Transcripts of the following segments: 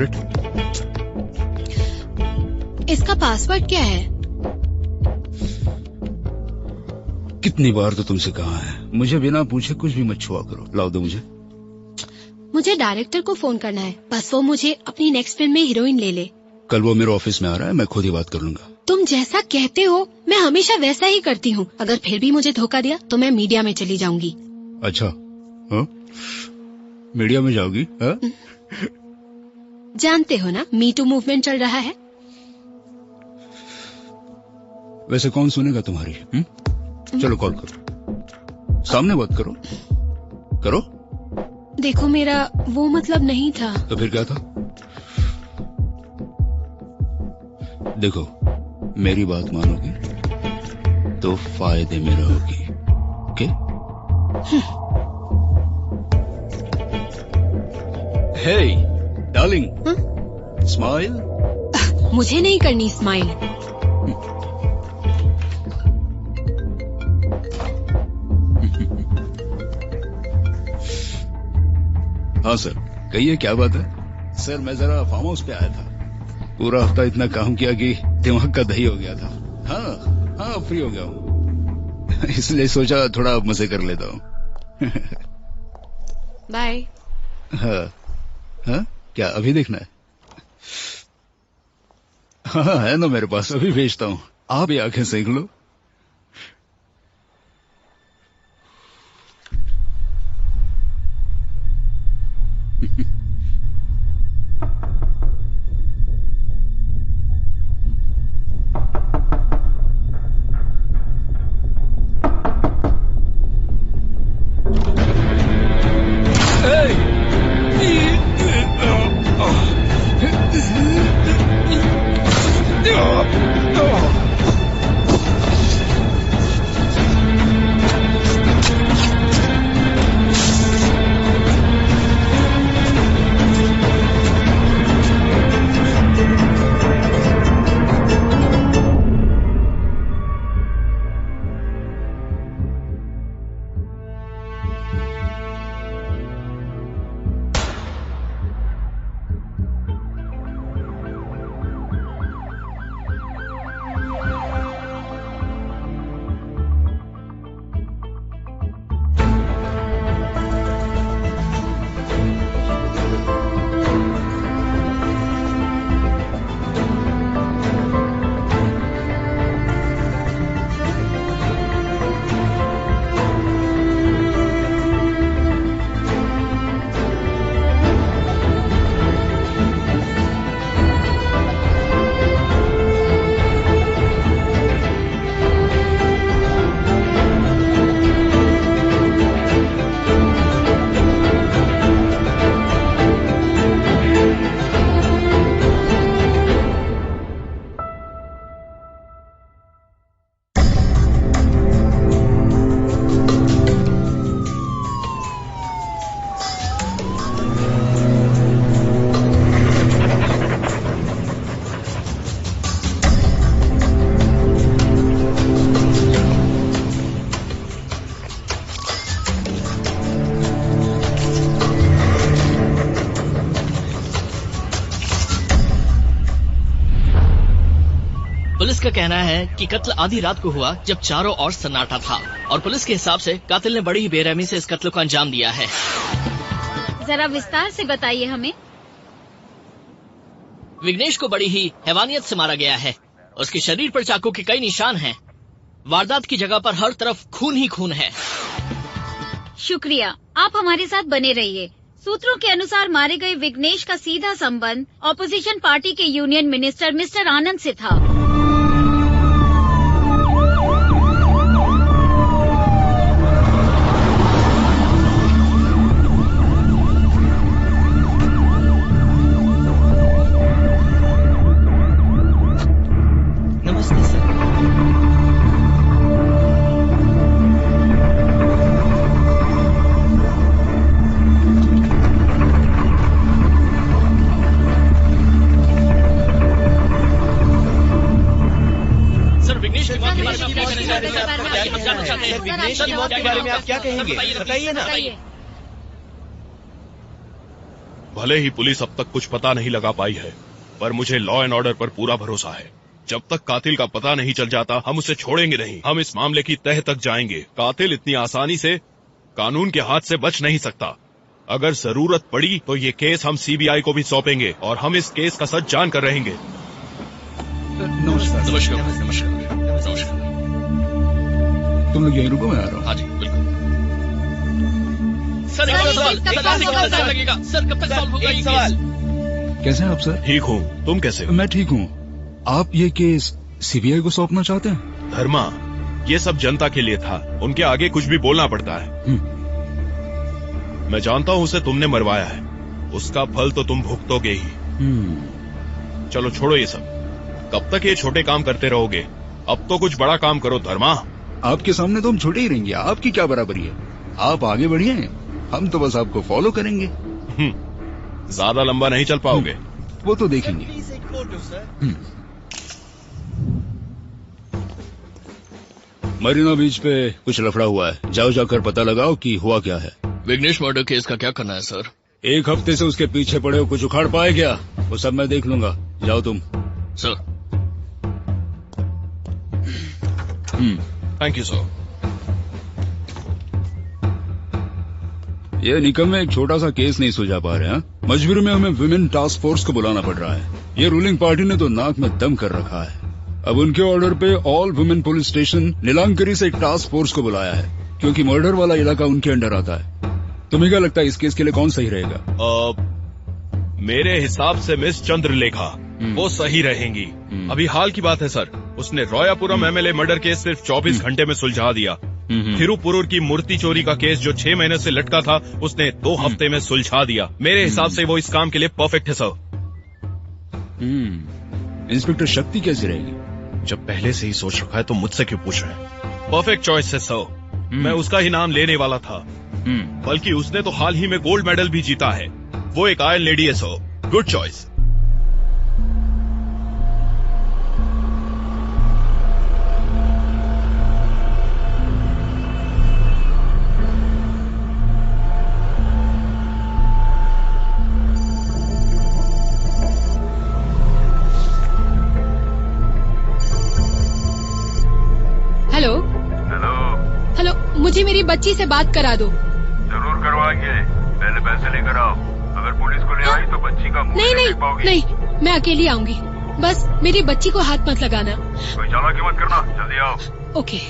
Secret? इसका password क्या है? कितनी बार तो तुमसे कहा है, मुझे बिना पूछे कुछ भी मत छुआ करो। लाओ दो मुझे। मुझे डायरेक्टर को फोन करना है, बस वो मुझे अपनी नेक्स्ट फिल्म में हीरोइन ले ले। कल वो मेरे ऑफिस में आ रहा है, मैं खुद ही बात कर लूंगा। तुम जैसा कहते हो मैं हमेशा वैसा ही करती हूँ। अगर फिर भी मुझे धोखा दिया तो मैं मीडिया में चली जाऊंगी। अच्छा, हाँ? मीडिया में जाओगी? हाँ? जानते हो ना, मी टू मूवमेंट चल रहा है। वैसे कौन सुनेगा तुम्हारी? चलो कॉल करो, सामने बात करो। करो। देखो मेरा वो मतलब नहीं था। तो फिर क्या था? देखो, मेरी बात मानोगी तो फायदे में रहोगी। ओके? हे डार्लिंग, स्माइल। मुझे नहीं करनी स्माइल। हाँ सर, कहिए क्या बात है? सर मैं जरा फार्म हाउस पे आया था, पूरा हफ्ता इतना काम किया कि दिमाग का दही हो गया था। हाँ फ्री हो गया हूँ, इसलिए सोचा थोड़ा मजे कर लेता हूँ। बाय। हाँ क्या अभी देखना है? हाँ है ना मेरे पास, अभी भेजता हूँ, आप ही आंखें सेक लो। पुलिस का कहना है कि कत्ल आधी रात को हुआ जब चारों ओर सन्नाटा था और पुलिस के हिसाब से कातिल ने बड़ी ही बेरहमी से इस कत्ल को अंजाम दिया है। जरा विस्तार से बताइए हमें। विघ्नेश को बड़ी ही हैवानियत से मारा गया है। उसके शरीर पर चाकू के कई निशान हैं। वारदात की जगह पर हर तरफ खून ही खून है। शुक्रिया, आप हमारे साथ बने रहिए। सूत्रों के अनुसार मारे गए विघ्नेश का सीधा संबंध ऑपोजिशन पार्टी के यूनियन मिनिस्टर मिस्टर आनंद से था। नमस्ते सर। विघ्नेश की मौत के बारे में आप क्या कहना चाहते हैं? विघ्नेश की मौत के बारे में आप क्या कहेंगे? बताइए ना। भले ही पुलिस अब तक कुछ पता नहीं लगा पाई है, पर मुझे लॉ एंड ऑर्डर पर पूरा भरोसा है। जब तक कातिल का पता नहीं चल जाता हम उसे छोड़ेंगे नहीं। हम इस मामले की तह तक जाएंगे। कातिल इतनी आसानी से कानून के हाथ से बच नहीं सकता। अगर जरूरत पड़ी तो ये केस हम सीबीआई को भी सौंपेंगे और हम इस केस का सच जान कर रहेंगे। नमस्कार। नमस्कार नमस्कार नमस्कार। तुम लोग यहीं रुको, मैं आ रहा हूँ। हाँ जी बिल्कुल। सर एक सवाल लगेगा। सर कब तक सॉल्व होगा ये केस? कैसे हैं आप सर? ठीक हूँ, तुम कैसे हो? मैं ठीक हूँ। आप ये केस सीबीआई को सौंपना चाहते हैं? धर्मा, ये सब जनता के लिए था, उनके आगे कुछ भी बोलना पड़ता है। मैं जानता हूँ उसे तुमने मरवाया है, उसका फल तो तुम भुगतोगे ही। चलो छोड़ो ये सब, कब तक ये छोटे काम करते रहोगे? अब तो कुछ बड़ा काम करो धर्मा। आपके सामने तो हम छोटे ही रहेंगे, आपकी क्या बराबरी है? आप आगे बढ़िए, हम तो बस आपको फॉलो करेंगे। ज्यादा लंबा नहीं चल पाओगे। वो तो देखेंगे। मरीना बीच पे कुछ लफड़ा हुआ है, जाओ जाकर पता लगाओ कि हुआ क्या है। विघ्नेश मर्डर केस का क्या करना है सर? 1 हफ्ते से उसके पीछे पड़े हो, कुछ उखाड़ पाए क्या? वो सब मैं देख लूंगा, जाओ तुम। सर। Thank you sir. ये निकम में एक छोटा सा केस नहीं सुलझा पा रहे हैं। मजबूरी में हमें विमेन टास्क फोर्स को बुलाना पड़ रहा है। ये रूलिंग पार्टी ने तो नाक में दम कर रखा है। अब उनके ऑर्डर पे ऑल वुमेन पुलिस स्टेशन नीलांकरी से एक टास्क फोर्स को बुलाया है, क्योंकि मर्डर वाला इलाका उनके अंडर आता है। तुम्हें क्या लगता है इस केस के लिए कौन सही रहेगा? मेरे हिसाब से मिस चंद्रलेखा वो सही रहेंगी। अभी हाल की बात है सर, उसने रोयापुरम एमएलए मर्डर केस सिर्फ 24 घंटे में सुलझा दिया। थिरुपुरूर की मूर्ति चोरी का केस जो 6 महीने से लटका था उसने 2 हफ्ते में सुलझा दिया। मेरे हिसाब से वो इस काम के लिए परफेक्ट है सर। इंस्पेक्टर शक्ति कैसी रहेगी? जब पहले से ही सोच रखा है तो मुझसे क्यों पूछ रहे हैं? परफेक्ट चॉइस है सर। मैं उसका ही नाम लेने वाला था। बल्कि उसने तो हाल ही में गोल्ड मेडल भी जीता है। वो एक आयरन लेडी है sir. Good choice. Hello hello, मुझे मेरी बच्ची से बात करा दो। जरूर करवाएंगे, पहले पैसे लेकर आओ। अगर पुलिस को ले आई तो बच्ची का मुंह नहीं देख पाओगी। नहीं, मैं अकेली आऊंगी। बस मेरी बच्ची को हाथ मत लगाना। कोई चालाकी मत करना, जल्दी आओ। ओके।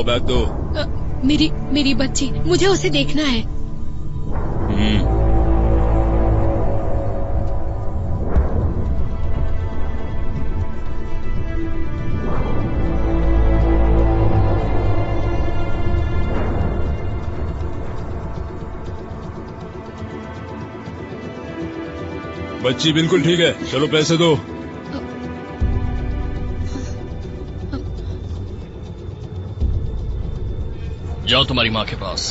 बैग दो। मेरी बच्ची, मुझे उसे देखना है। बच्ची बिल्कुल ठीक है, चलो पैसे दो। जाओ तुम्हारी माँ के पास।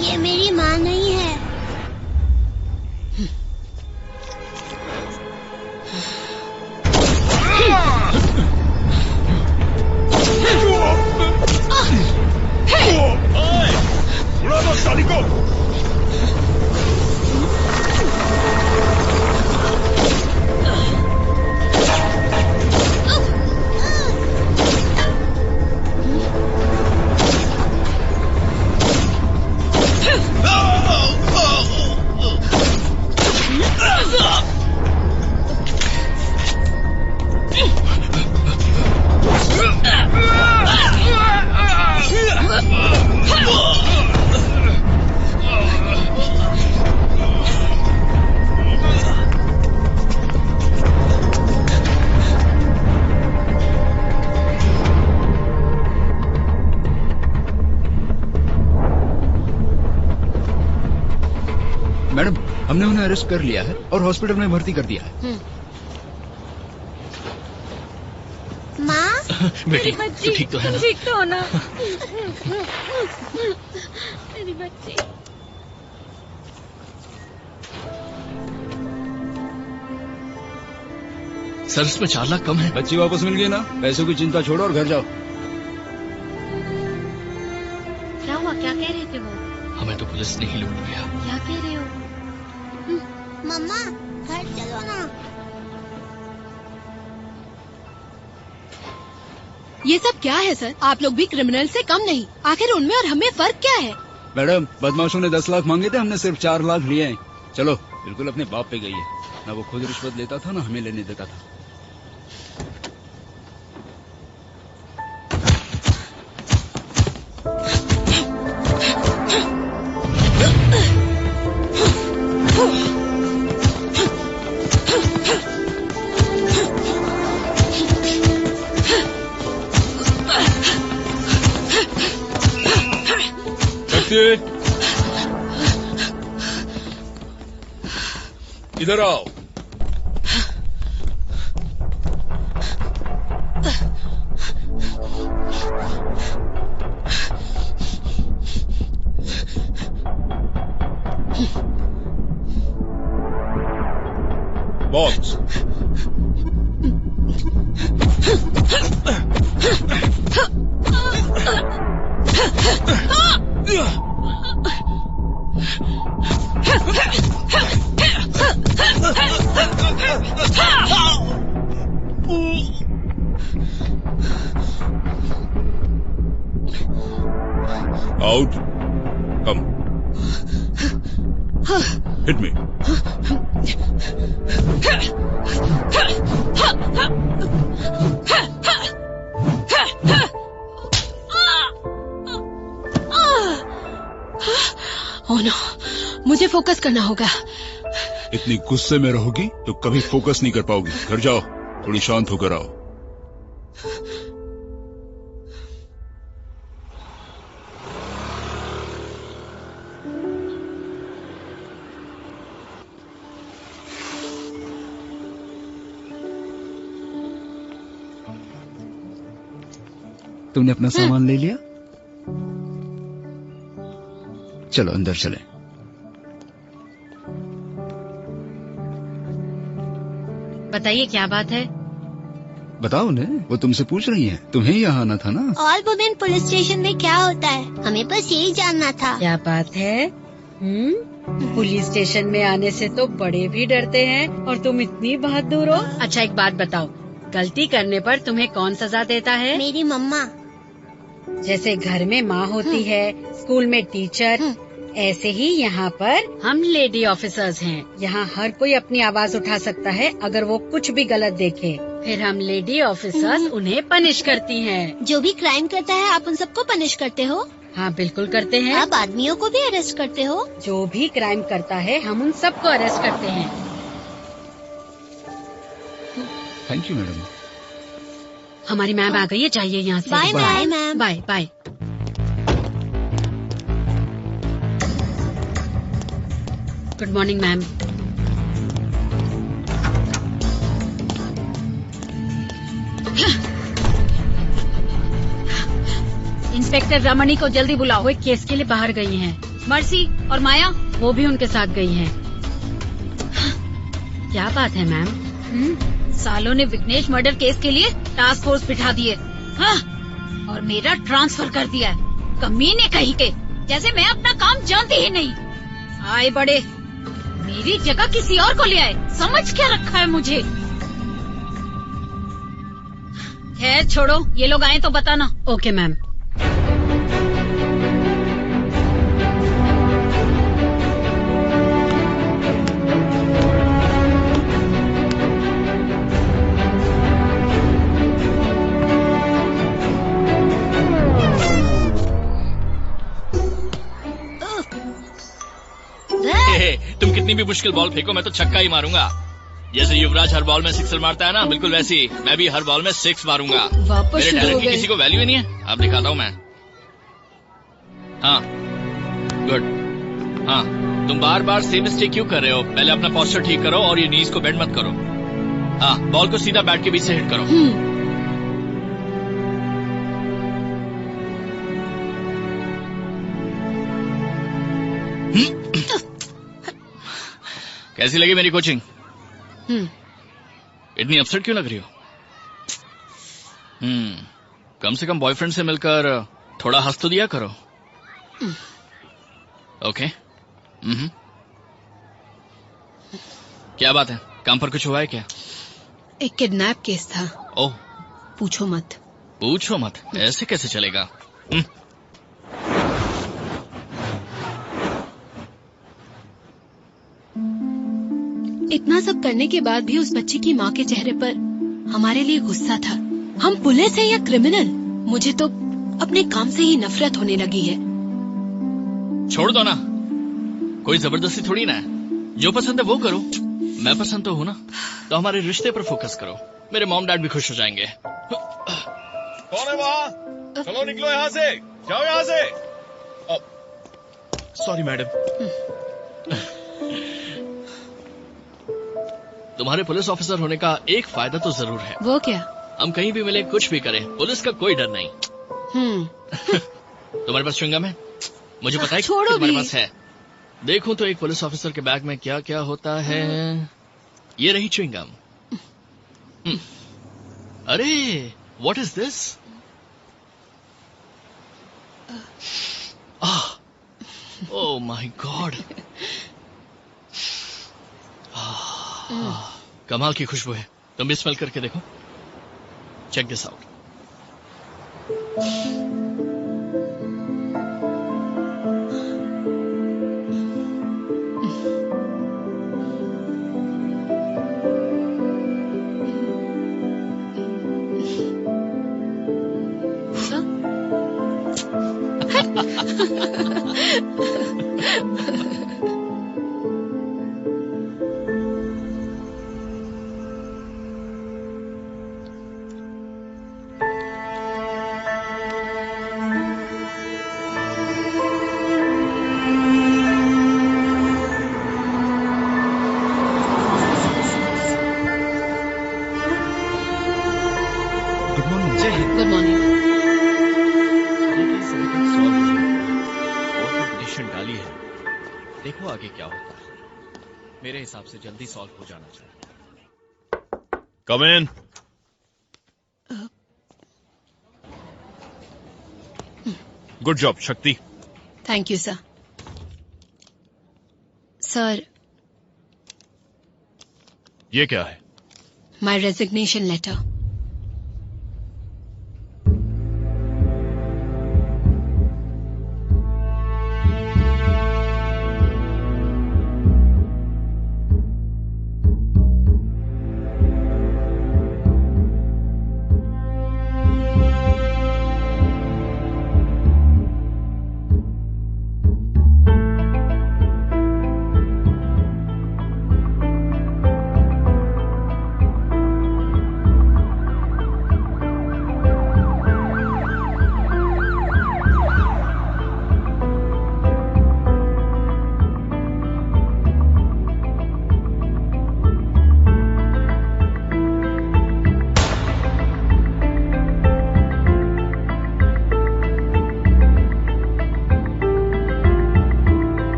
ये मेरी माँ नहीं है। उड़ा दो साली को। हमने उन्हें अरेस्ट कर लिया है और हॉस्पिटल में भर्ती कर दिया है। माँ, बेटी तू ठीक तो है ना? ठीक तो हो ना? मेरी बच्ची। सर इसमें 4 लाख कम है। बच्ची वापस मिल गई ना, पैसों की चिंता छोड़ो और घर जाओ। क्या हुआ? क्या कह रहे थे वो? हमें तो पुलिस ने ही लूट लिया। क्या कह रहे हो? मम्मा घर चलो ना। ये सब क्या है सर? आप लोग भी क्रिमिनल से कम नहीं। आखिर उनमें और हमें फर्क क्या है? मैडम, बदमाशों ने 10 लाख मांगे थे, हमने सिर्फ 4 लाख लिए हैं। चलो, बिल्कुल अपने बाप पे गई है। ना वो खुद रिश्वत लेता था, ना हमें लेने देता था। इधर आओ। Box. Out. Come. Hit me. Oh no, मुझे फोकस करना होगा। इतनी गुस्से में रहोगी तो कभी फोकस नहीं कर पाओगी। घर जाओ, थोड़ी शांत होकर आओ। तुमने अपना सामान ले लिया? चलो अंदर चलें। बताइए क्या बात है? बताओ ने, वो तुमसे पूछ रही हैं। तुम्हें यहाँ आना था ना? ऑल वुमेन पुलिस स्टेशन में क्या होता है? हमें बस यही जानना था। क्या बात है? पुलिस स्टेशन में आने से तो बड़े भी डरते हैं और तुम इतनी बहादुर हो। अच्छा एक बात बताओ, गलती करने पर तुम्हें कौन सजा देता है? मेरी मम्मा। जैसे घर में माँ होती है, स्कूल में टीचर, ऐसे ही यहाँ पर हम लेडी ऑफिसर्स हैं। यहाँ हर कोई अपनी आवाज उठा सकता है अगर वो कुछ भी गलत देखे। फिर हम लेडी ऑफिसर्स उन्हें पनिश करती हैं। जो भी क्राइम करता है आप उन सबको पनिश करते हो? हाँ बिल्कुल करते हैं। आप आदमियों को भी अरेस्ट करते हो? जो भी क्राइम करता है हम उन सबको अरेस्ट करते हैं। Thank you madam. हमारी मैम आ गई है, चाहिए यहाँ से। Bye bye ma'am. Bye bye. Good morning ma'am. Inspector Ramani को जल्दी बुलाओ। वो एक केस के लिए बाहर गई हैं। मर्सी और माया? वो भी उनके साथ गई हैं। क्या बात है मैम? सालों ने विघ्नेश मर्डर केस के लिए टास्क फोर्स बिठा दिए, हाँ? और मेरा ट्रांसफर कर दिया है। कमीने कहीं के, जैसे मैं अपना काम जानती ही नहीं। आए बड़े, मेरी जगह किसी और को ले आए। समझ क्या रखा है मुझे? खैर छोड़ो, ये लोग आए तो बताना। Okay ma'am. तुम कितनी भी मुश्किल बॉल फेंको, मैं तो छक्का ही मारूंगा। जैसे युवराज हर बॉल में सिक्सर मारता है ना, बिल्कुल वैसे ही मैं भी हर बॉल में 6 मारूंगा। मेरे टैलेंट की किसी को वैल्यू ही नहीं है। अब दिखाता हूँ मैं। हाँ गुड। हाँ तुम बार बार सेम मिस्टेक क्यों कर रहे हो? पहले अपना पोस्चर ठीक करो और ये नीज को बेंड मत करो। हाँ, बॉल को सीधा बैट के बीच से हिट करो। कैसी लगी मेरी कोचिंग? इतनी अपसेट क्यों लग रही हो? कम से कम बॉयफ्रेंड से मिलकर थोड़ा हंस तो दिया करो। ओके। क्या बात है? काम पर कुछ हुआ है क्या? एक किडनैप केस था। ओह, पूछो मत। पूछो मत? ऐसे कैसे चलेगा? इतना सब करने के बाद भी उस बच्चे की माँ के चेहरे पर हमारे लिए गुस्सा था। हम पुलिस है या क्रिमिनल? मुझे तो अपने काम से ही नफरत होने लगी है। छोड़ दो ना, कोई जबरदस्ती थोड़ी ना है। जो पसंद है वो करो। मैं पसंद तो हूँ ना, तो हमारे रिश्ते पर फोकस करो। मेरे मॉम डैड भी खुश हो जाएंगे। कौन है वहाँ? चलो निकलो यहाँ से, जाओ यहाँ से। Sorry madam. तुम्हारे पुलिस ऑफिसर होने का एक फायदा तो जरूर है। वो क्या? हम कहीं भी मिले, कुछ भी करें, पुलिस का कोई डर नहीं। तुम्हारे पास च्युइंगम है? मुझे पता है कि तुम्हारे पास है। देखूं तो एक पुलिस ऑफिसर के बैग में क्या क्या होता है। ये रही च्युइंगम। अरे, what is this? Oh my god, कमाल की खुशबू है। तुम भी स्मेल करके देखो। Check this out. Good morning. डाली है, देखो आगे क्या होता है। मेरे हिसाब से जल्दी सॉल्व हो जाना चाहिए। Come in. Good job Shakti. Thank you sir. Sir, ये क्या है? My resignation letter.